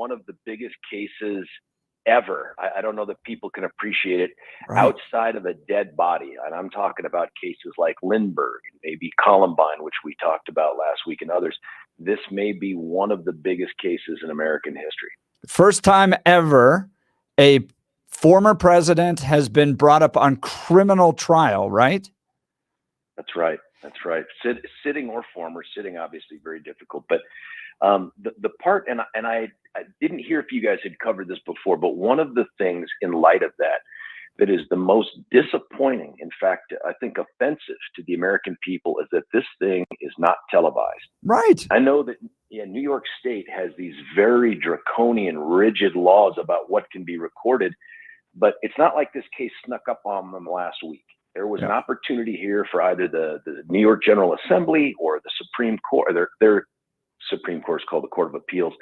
one of the biggest cases ever. I don't know that people can appreciate it outside of a dead body. And I'm talking about cases like Lindbergh, maybe Columbine, which we talked about last week, and others. This may be one of the biggest cases in American history. First time ever a former president has been brought up on criminal trial, right? That's right. That's right. Sitting or former, sitting obviously very difficult, but the part, and I didn't hear if you guys had covered this before, but one of the things in light of that is the most disappointing, in fact, I think offensive to the American people, is that this thing is not televised. Right. I know that New York State has these very draconian, rigid laws about what can be recorded, but it's not like this case snuck up on them last week. There was an opportunity here for either the New York General Assembly or the Supreme Court, or their Supreme Court is called the Court of Appeals,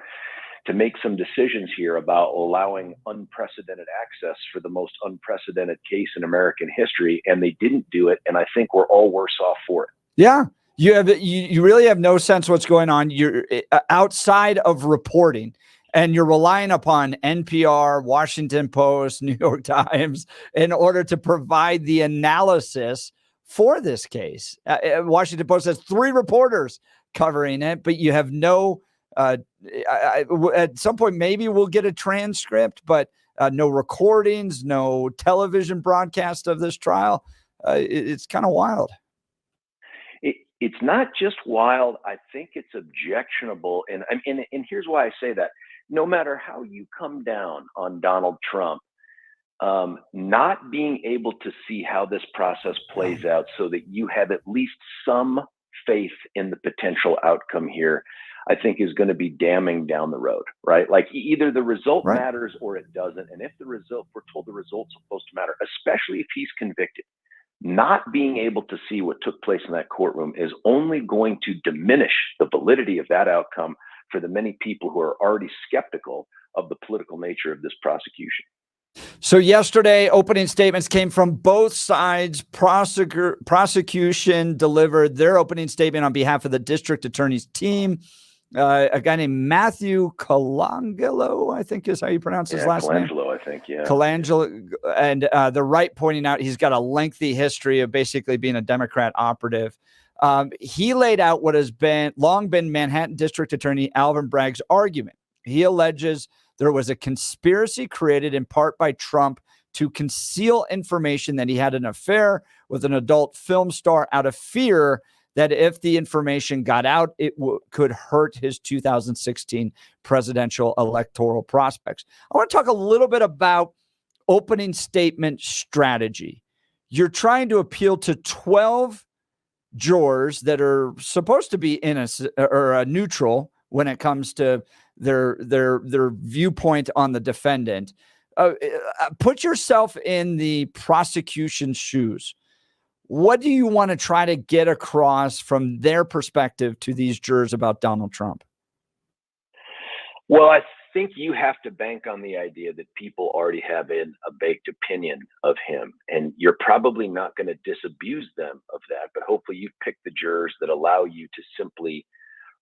to make some decisions here about allowing unprecedented access for the most unprecedented case in American history, and they didn't do it, and I think we're all worse off for it. Yeah, you really have no sense what's going on. You're outside of reporting, and you're relying upon NPR, Washington Post, New York Times in order to provide the analysis for this case. Washington Post has 3 reporters covering it, but you have no, at some point, maybe we'll get a transcript, but no recordings, no television broadcast of this trial. It's kind of wild. It's not just wild. I think it's objectionable. And here's why I say that. No matter how you come down on Donald Trump, not being able to see how this process plays out so that you have at least some faith in the potential outcome here, I think is going to be damning down the road, right? Like either the result matters or it doesn't. And if we're told the result's supposed to matter, especially if he's convicted, not being able to see what took place in that courtroom is only going to diminish the validity of that outcome for the many people who are already skeptical of the political nature of this prosecution. So yesterday, opening statements came from both sides. Prosecution delivered their opening statement on behalf of the district attorney's team. A guy named Matthew Colangelo, I think is how you pronounce his last name. Colangelo, I think, yeah. Colangelo, and the right pointing out he's got a lengthy history of basically being a Democrat operative. He laid out what has long been Manhattan District Attorney Alvin Bragg's argument. He alleges there was a conspiracy created in part by Trump to conceal information that he had an affair with an adult film star out of fear that if the information got out, it could hurt his 2016 presidential electoral prospects. I want to talk a little bit about opening statement strategy. You're trying to appeal to 12 jurors that are supposed to be innocent or neutral when it comes to their viewpoint on the defendant. Put yourself in the prosecution's shoes. What do you want to try to get across from their perspective to these jurors about Donald Trump? Well, I think you have to bank on the idea that people already have a baked opinion of him, and you're probably not going to disabuse them of that, but hopefully you've picked the jurors that allow you to simply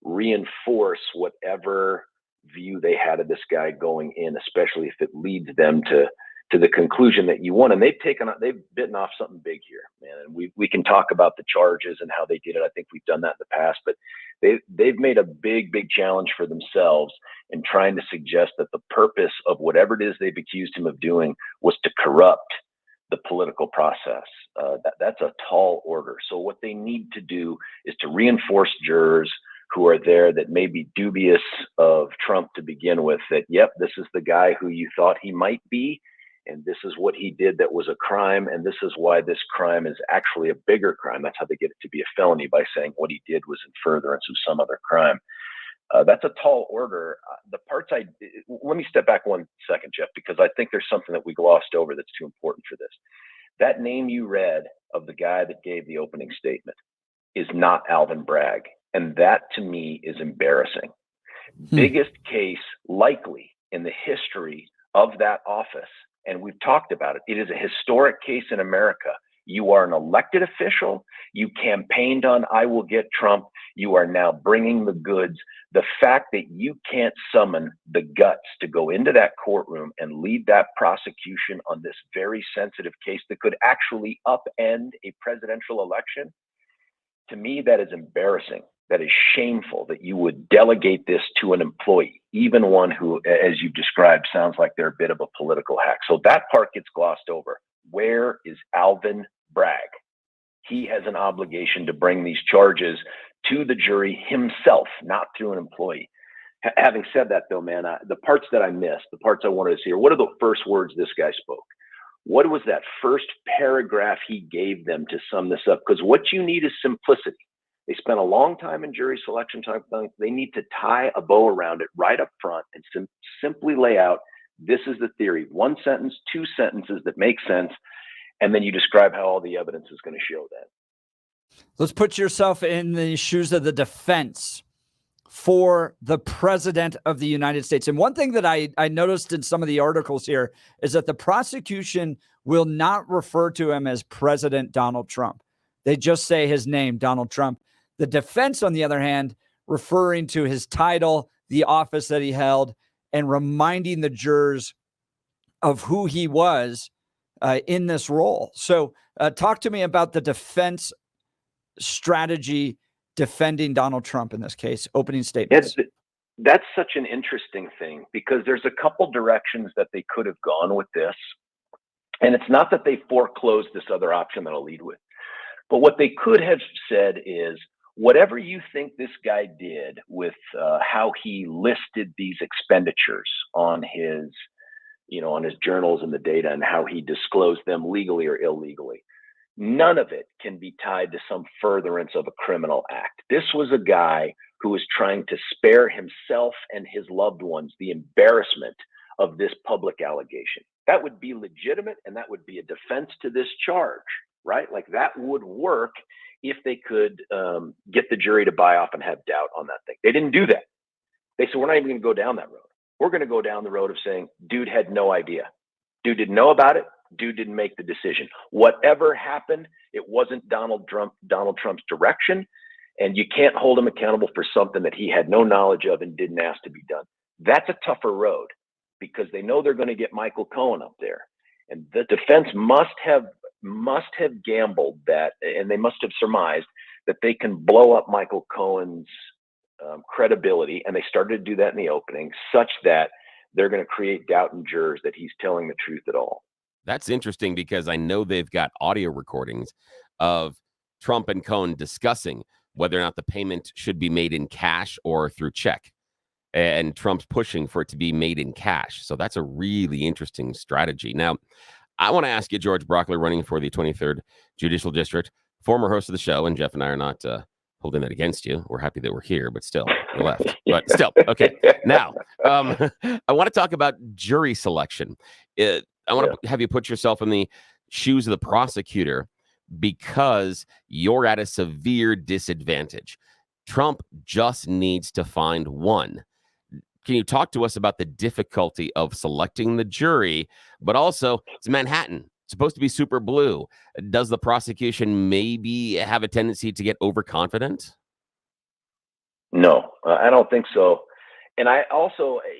reinforce whatever view they had of this guy going in, especially if it leads them to the conclusion that you want. And they've bitten off something big here, man. And we can talk about the charges and how they did it. I think we've done that in the past, but they've made a big challenge for themselves in trying to suggest that the purpose of whatever it is they've accused him of doing was to corrupt the political process. That's a tall order. So what they need to do is to reinforce jurors who are there that may be dubious of Trump to begin with, that, yep, this is the guy who you thought he might be, and this is what he did that was a crime, and this is why this crime is actually a bigger crime. That's how they get it to be a felony, by saying what he did was in furtherance of some other crime. That's a tall order. Let me step back 1 second, Jeff, because I think there's something that we glossed over that's too important for this. That name you read of the guy that gave the opening statement is not Alvin Bragg. And that, to me, is embarrassing. Biggest case likely in the history of that office. And we've talked about it. It is a historic case in America. You are an elected official. You campaigned on, I will get Trump. You are now bringing the goods. The fact that you can't summon the guts to go into that courtroom and lead that prosecution on this very sensitive case that could actually upend a presidential election, to me, that is embarrassing. That is shameful that you would delegate this to an employee, even one who, as you described, sounds like they're a bit of a political hack. So that part gets glossed over. Where is Alvin Bragg? He has an obligation to bring these charges to the jury himself, not through an employee. Having said that, though, man, the parts that I missed, the parts I wanted to see, are what are the first words this guy spoke? What was that first paragraph he gave them to sum this up? Because what you need is simplicity. They spent a long time in jury selection time. They need to tie a bow around it right up front and simply lay out, this is the theory. One sentence, two sentences that make sense. And then you describe how all the evidence is going to show that. Let's put yourself in the shoes of the defense for the president of the United States. And one thing that I noticed in some of the articles here is that the prosecution will not refer to him as President Donald Trump. They just say his name, Donald Trump. The defense, on the other hand, referring to his title, the office that he held, and reminding the jurors of who he was in this role. So talk to me about the defense strategy defending Donald Trump in this case, opening statements. That's such an interesting thing because there's a couple directions that they could have gone with this. And it's not that they foreclosed this other option that I'll lead with, but what they could have said is, whatever you think this guy did with how he listed these expenditures on his, on his journals and the data and how he disclosed them legally or illegally, none of it can be tied to some furtherance of a criminal act. This was a guy who was trying to spare himself and his loved ones the embarrassment of this public allegation. That would be legitimate, and that would be a defense to this charge, right? Like that would work if they could get the jury to buy off and have doubt on that thing. They didn't do that. They said, we're not even going to go down that road. We're going to go down the road of saying, dude had no idea. Dude didn't know about it. Dude didn't make the decision. Whatever happened, it wasn't Donald Trump's direction, and you can't hold him accountable for something that he had no knowledge of and didn't ask to be done. That's a tougher road because they know they're going to get Michael Cohen up there, and the defense must have gambled that, and they must have surmised that they can blow up Michael Cohen's credibility, and they started to do that in the opening, such that they're going to create doubt in jurors that he's telling the truth at all. That's interesting because I know they've got audio recordings of Trump and Cohen discussing whether or not the payment should be made in cash or through check. And Trump's pushing for it to be made in cash. So that's a really interesting strategy. Now, I want to ask you, George Brauchler, running for the 23rd Judicial District, former host of the show, and Jeff and I are not holding that against you. We're happy that we're here, but still, we're left. But still, okay. Now, I want to talk about jury selection. I want to have you put yourself in the shoes of the prosecutor because you're at a severe disadvantage. Trump just needs to find one. Can you talk to us about the difficulty of selecting the jury, but also it's Manhattan, it's supposed to be super blue. Does the prosecution maybe have a tendency to get overconfident? No, I don't think so. And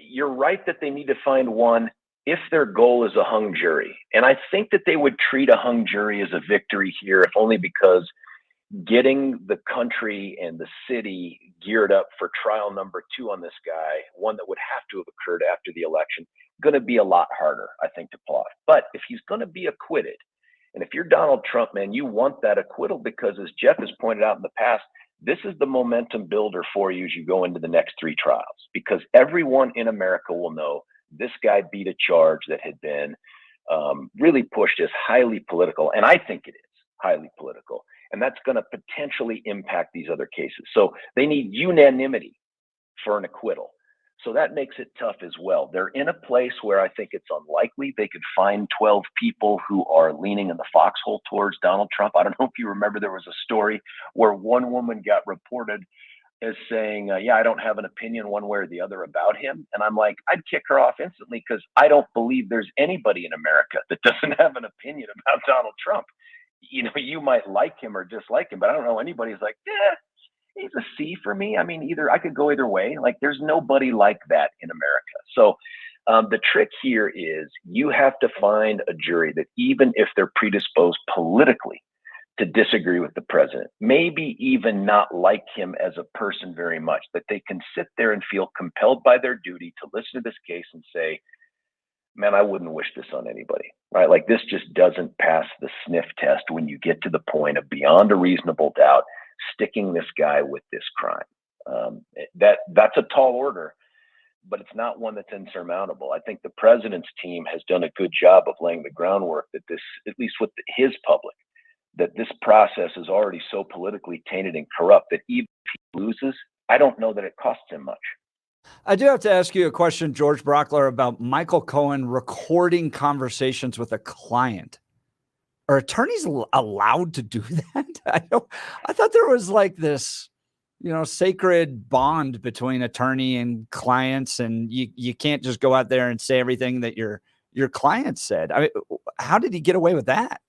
you're right that they need to find one if their goal is a hung jury. And I think that they would treat a hung jury as a victory here, if only because getting the country and the city geared up for trial number 2 on this guy, one that would have to have occurred after the election, going to be a lot harder, I think, to pull off. But if he's going to be acquitted, and if you're Donald Trump, man, you want that acquittal because, as Jeff has pointed out in the past, this is the momentum builder for you as you go into the next 3 trials, because everyone in America will know this guy beat a charge that had been really pushed as highly political. And I think it is highly political. And that's going to potentially impact these other cases. So they need unanimity for an acquittal. So that makes it tough as well. They're in a place where I think it's unlikely they could find 12 people who are leaning in the foxhole towards Donald Trump. I don't know if you remember, there was a story where one woman got reported as saying, I don't have an opinion one way or the other about him. And I'm like, I'd kick her off instantly because I don't believe there's anybody in America that doesn't have an opinion about Donald Trump. You might like him or dislike him, but I don't know anybody who's like, he's a C for me. I mean, I could go either way. Like, there's nobody like that in America. So the trick here is you have to find a jury that, even if they're predisposed politically to disagree with the president, maybe even not like him as a person very much, that they can sit there and feel compelled by their duty to listen to this case and say, man, I wouldn't wish this on anybody, right? Like, this just doesn't pass the sniff test when you get to the point of beyond a reasonable doubt sticking this guy with this crime. That's a tall order, but it's not one that's insurmountable. I think the president's team has done a good job of laying the groundwork that this, at least with his public, that this process is already so politically tainted and corrupt that even if he loses, I don't know that it costs him much. I do have to ask you a question, George Brauchler, about Michael Cohen recording conversations with a client. Are attorneys allowed to do that? I thought there was like this, sacred bond between attorney and clients, and you can't just go out there and say everything that your client said. I mean, how did he get away with that?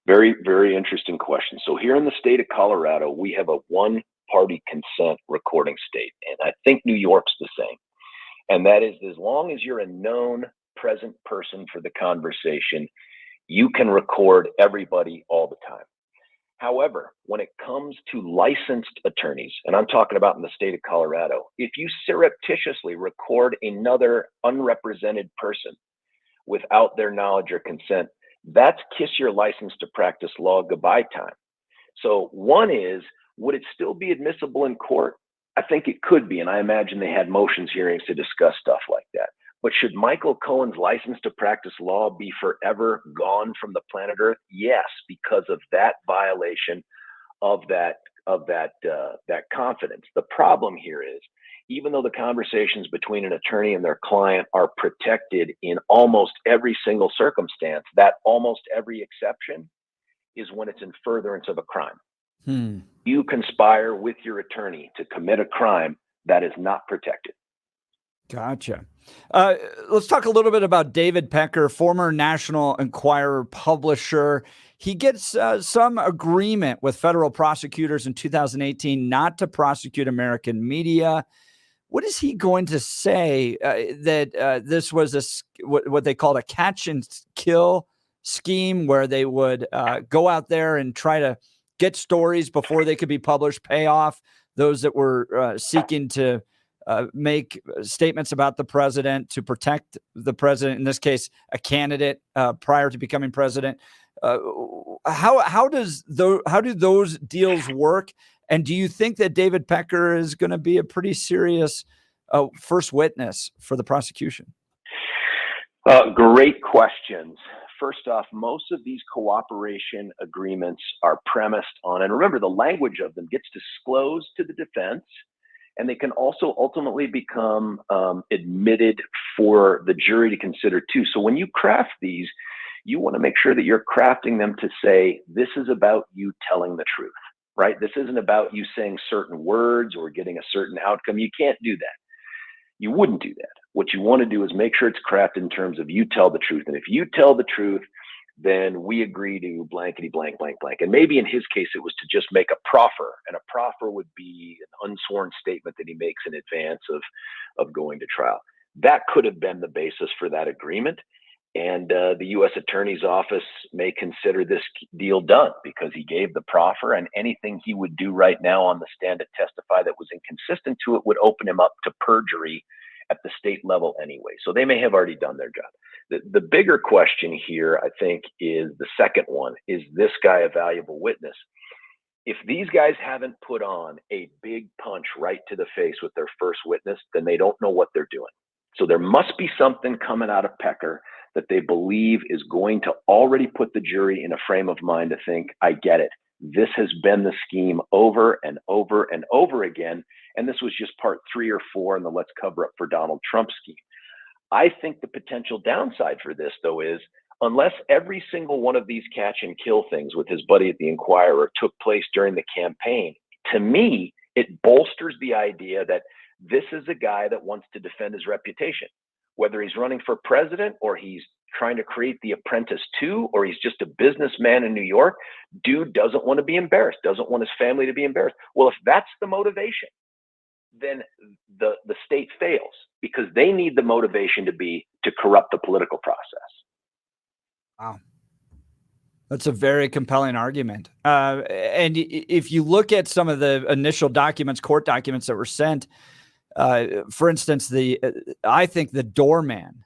Very, very interesting question. So here in the state of Colorado, we have a one-party consent recording state, and I think New York's the same. And that is, as long as you're a known present person for the conversation, you can record everybody all the time. However, when it comes to licensed attorneys, and I'm talking about in the state of Colorado, if you surreptitiously record another unrepresented person without their knowledge or consent, that's kiss your license to practice law goodbye time. So one is, would it still be admissible in court? I think it could be, and I imagine they had motions hearings to discuss stuff like that. But should Michael Cohen's license to practice law be forever gone from the planet Earth? Yes, because of that violation of that confidence. The problem here is, even though the conversations between an attorney and their client are protected in almost every single circumstance, that almost every exception is when it's in furtherance of a crime. You conspire with your attorney to commit a crime that is not protected. Gotcha. Let's talk a little bit about David Pecker, former National Enquirer publisher. He gets some agreement with federal prosecutors in 2018 not to prosecute American media. What is he going to say that this was what they called a catch and kill scheme, where they would go out there and try to get stories before they could be published, pay off those that were seeking to make statements about the president, to protect the president, in this case, a candidate prior to becoming president? How do those deals work? And do you think that David Pecker is going to be a pretty serious first witness for the prosecution? Great questions. First off, most of these cooperation agreements are premised on, and remember, the language of them gets disclosed to the defense, and they can also ultimately become admitted for the jury to consider too. So when you craft these, you want to make sure that you're crafting them to say, this is about you telling the truth, right? This isn't about you saying certain words or getting a certain outcome. You can't do that. You wouldn't do that. What you want to do is make sure it's crafted in terms of you tell the truth. And if you tell the truth, then we agree to blankety blank, blank, blank. And maybe in his case, it was to just make a proffer. And a proffer would be an unsworn statement that he makes in advance of going to trial. That could have been the basis for that agreement. And the U.S. Attorney's Office may consider this deal done because he gave the proffer, and anything he would do right now on the stand to testify that was inconsistent to it would open him up to perjury at the state level anyway. So they may have already done their job. The bigger question here, I think, is the second one. Is this guy a valuable witness? If these guys haven't put on a big punch right to the face with their first witness, then they don't know what they're doing. So there must be something coming out of Pecker that they believe is going to already put the jury in a frame of mind to think, I get it. This has been the scheme over and over and over again. And this was just part 3 or 4 in the let's cover up for Donald Trump scheme. I think the potential downside for this, though, is unless every single one of these catch and kill things with his buddy at the Enquirer took place during the campaign, to me, it bolsters the idea that this is a guy that wants to defend his reputation. Whether he's running for president or he's trying to create The Apprentice 2, or he's just a businessman in New York. Dude doesn't want to be embarrassed, doesn't want his family to be embarrassed. Well, if that's the motivation, then the state fails, because they need the motivation to corrupt the political process. Wow. That's a very compelling argument. And if you look at some of the initial documents, court documents that were sent, for instance, I think the doorman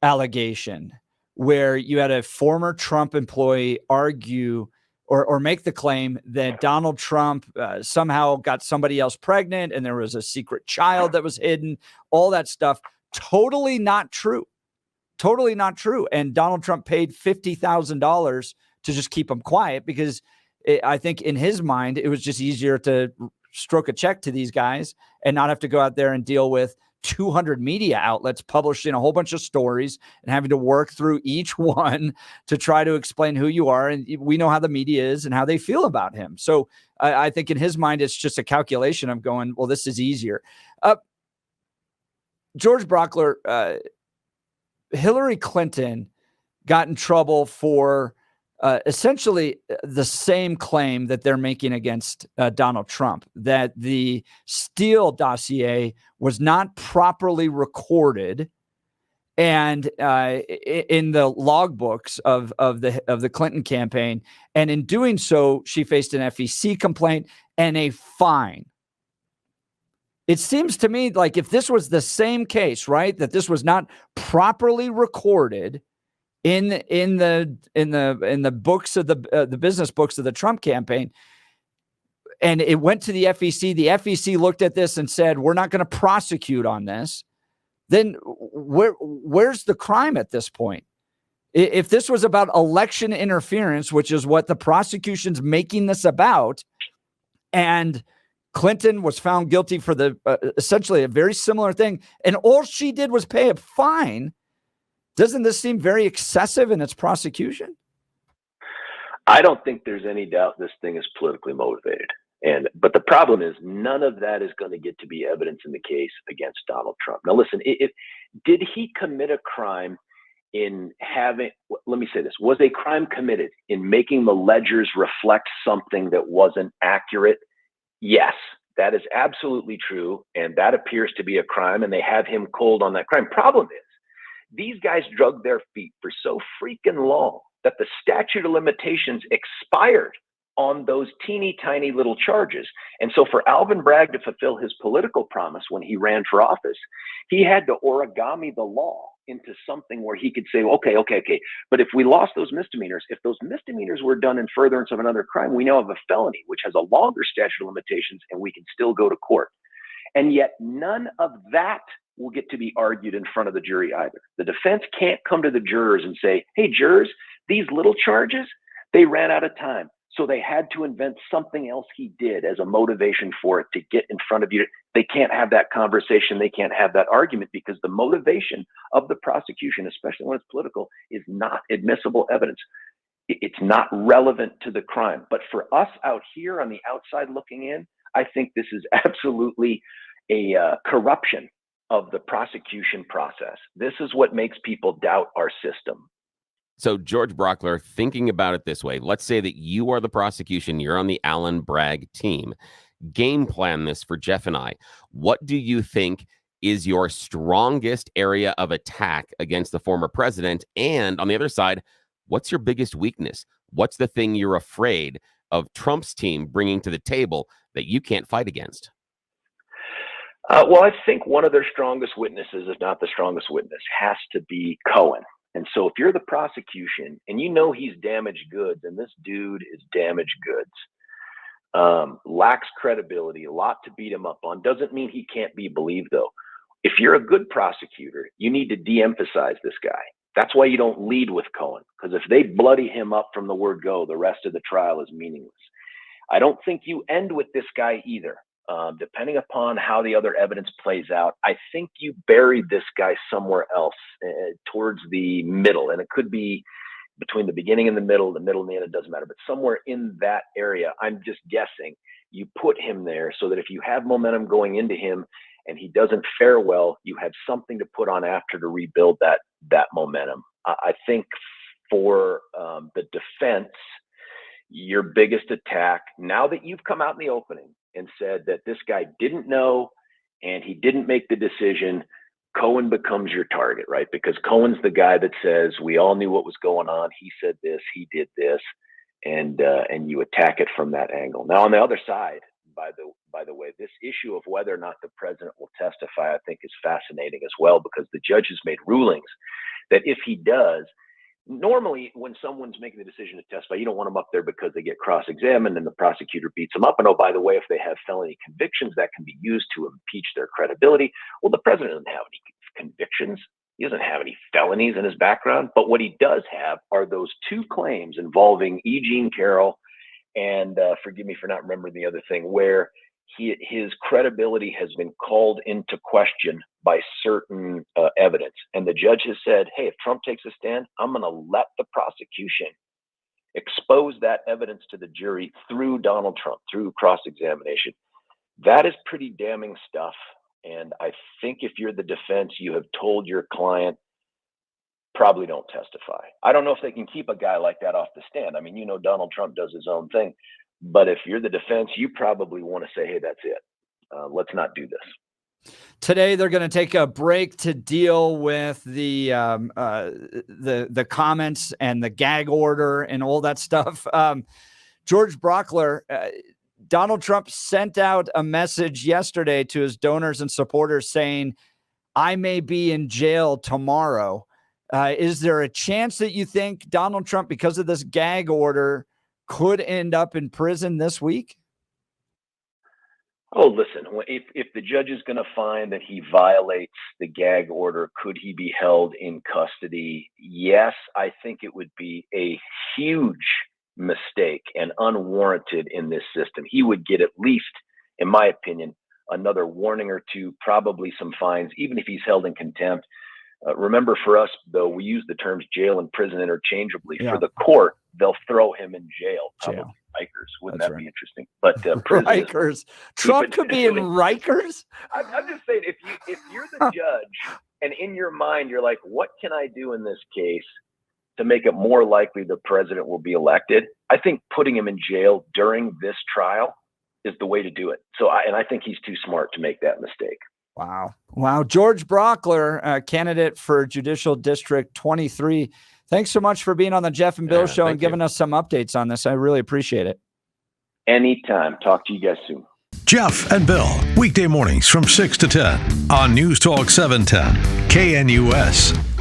allegation, where you had a former Trump employee argue or make the claim that Donald Trump somehow got somebody else pregnant and there was a secret child that was hidden, all that stuff, totally not true. Totally not true. And Donald Trump paid $50,000 to just keep him quiet, because I think in his mind, it was just easier to stroke a check to these guys and not have to go out there and deal with 200 media outlets publishing a whole bunch of stories and having to work through each one to try to explain who you are. And we know how the media is and how they feel about him. So I think in his mind, it's just a calculation of going, well, this is easier. George Brauchler, Hillary Clinton got in trouble for essentially the same claim that they're making against Donald Trump, that the Steele dossier was not properly recorded and in the logbooks of the Clinton campaign. And in doing so, she faced an FEC complaint and a fine. It seems to me like if this was the same case, right, that this was not properly recorded in the books of the business books of the Trump campaign, and it went to the FEC looked at this and said, we're not going to prosecute on this, then where's the crime at this point? If this was about election interference, which is what the prosecution's making this about, and Clinton was found guilty for essentially a very similar thing, and all she did was pay a fine, doesn't this seem very excessive in its prosecution? I don't think there's any doubt this thing is politically motivated. But the problem is none of that is going to get to be evidence in the case against Donald Trump. Now, listen, did he commit a crime in let me say this, was a crime committed in making the ledgers reflect something that wasn't accurate? Yes, that is absolutely true. And that appears to be a crime, and they have him cold on that crime. Problem is, these guys drug their feet for so freaking long that the statute of limitations expired on those teeny tiny little charges. And so for Alvin Bragg to fulfill his political promise when he ran for office, he had to origami the law into something where he could say, okay. But if we lost those misdemeanors, if those misdemeanors were done in furtherance of another crime, we now have a felony, which has a longer statute of limitations, and we can still go to court. And yet none of that will get to be argued in front of the jury either. The defense can't come to the jurors and say, hey, jurors, these little charges, they ran out of time. So they had to invent something else he did as a motivation for it to get in front of you. They can't have that conversation. They can't have that argument, because the motivation of the prosecution, especially when it's political, is not admissible evidence. It's not relevant to the crime. But for us out here on the outside looking in, I think this is absolutely a corruption of the prosecution process. This is what makes people doubt our system. So, George Brauchler, thinking about it this way, let's say that you are the prosecution, you're on the Alvin Bragg team. Game plan this for Jeff and I. What do you think is your strongest area of attack against the former president? And on the other side, what's your biggest weakness? What's the thing you're afraid of Trump's team bringing to the table that you can't fight against? Well, I think one of their strongest witnesses, if not the strongest witness, has to be Cohen. And so if you're the prosecution and you know he's damaged goods, and this dude is damaged goods, lacks credibility, a lot to beat him up on, doesn't mean he can't be believed, though. If you're a good prosecutor, you need to de-emphasize this guy. That's why you don't lead with Cohen, because if they bloody him up from the word go, the rest of the trial is meaningless. I don't think you end with this guy either. Depending upon how the other evidence plays out, I think you buried this guy somewhere else towards the middle. And it could be between the beginning and the middle and the end, it doesn't matter. But somewhere in that area, I'm just guessing, you put him there so that if you have momentum going into him and he doesn't fare well, you have something to put on after to rebuild that momentum. I think for the defense, your biggest attack, now that you've come out in the opening and said that this guy didn't know and he didn't make the decision, Cohen becomes your target, right? Because Cohen's the guy that says, we all knew what was going on. He said this, he did this, and you attack it from that angle. Now, on the other side, by the way, this issue of whether or not the president will testify, I think is fascinating as well, because the judge has made rulings that if he does, normally when someone's making the decision to testify, you don't want them up there because they get cross-examined and the prosecutor beats them up. And oh, by the way, if they have felony convictions, that can be used to impeach their credibility. Well, the president doesn't have any convictions. He doesn't have any felonies in his background. But what he does have are those two claims involving E. Jean Carroll and forgive me for not remembering the other thing, where his credibility has been called into question by certain evidence. And the judge has said, hey, if Trump takes a stand, I'm going to let the prosecution expose that evidence to the jury through Donald Trump, through cross-examination. That is pretty damning stuff. And I think if you're the defense, you have told your client, probably don't testify. I don't know if they can keep a guy like that off the stand. I mean, you know, Donald Trump does his own thing. But if you're the defense, you probably want to say, hey, that's it. Let's not do this. Today, they're going to take a break to deal with the comments and the gag order and all that stuff. George Brauchler, Donald Trump sent out a message yesterday to his donors and supporters saying, I may be in jail tomorrow. Is there a chance that you think Donald Trump, because of this gag order, could end up in prison this week? Oh, listen, if the judge is going to find that he violates the gag order, could he be held in custody? Yes, I think it would be a huge mistake and unwarranted in this system. He would get, at least, in my opinion, another warning or two, probably some fines, even if he's held in contempt. Remember, for us, though, we use the terms jail and prison interchangeably. Yeah. For the court, they'll throw him in jail. Probably Rikers. Wouldn't that be interesting? But Rikers. Trump could be in Rikers? I'm just saying, if you're the judge and in your mind, you're like, what can I do in this case to make it more likely the president will be elected? I think putting him in jail during this trial is the way to do it. So, I think he's too smart to make that mistake. Wow. George Brauchler, candidate for Judicial District 23. Thanks so much for being on the Jeff and Bill show and giving us some updates on this. I really appreciate it. Anytime. Talk to you guys soon. Jeff and Bill, weekday mornings from 6 to 10 on News Talk 710 KNUS.